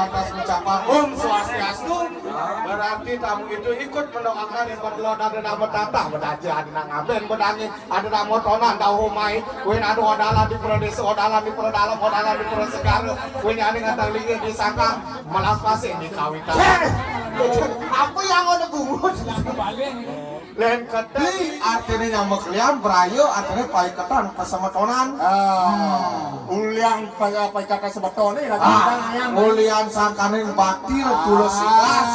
lantas mengucapkan Swastiastu. Berarti tamu itu ikut mendoakan yang berdua ada nama tata bedaji ada nang aben bedangi ada nama tonan dahumai win adu odalan di prodesa odalan di dalam odalan di segala win ada ngatang lingi disangka malas pasti dikawitan. Apa yang ada gumus? Lain kata artinya yang meklian berayu artinya paiketan pasamatonan. Uliang paikatan sebetulnya lagi Ulian sangkanin baktir tulus ikhlas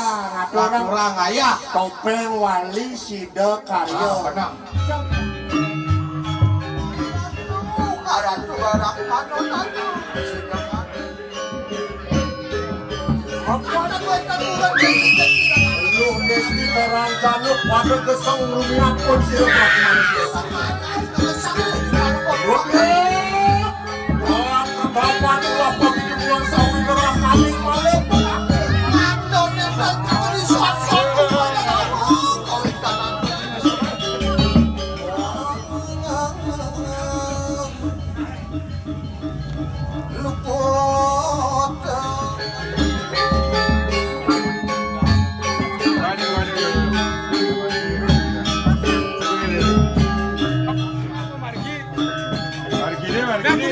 kurang ayah topeng wali sida karyo. Benar. Ada barang panotan. Apa ada buat taburan lu desti terancam lu pada gesong rumah pun sirap manusia. Bapak tulah begitu buang sawi gerah kami malam. Andonnya berkata di suatu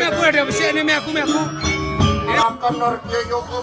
Aku ada besi ini aku. akan nerjaya ke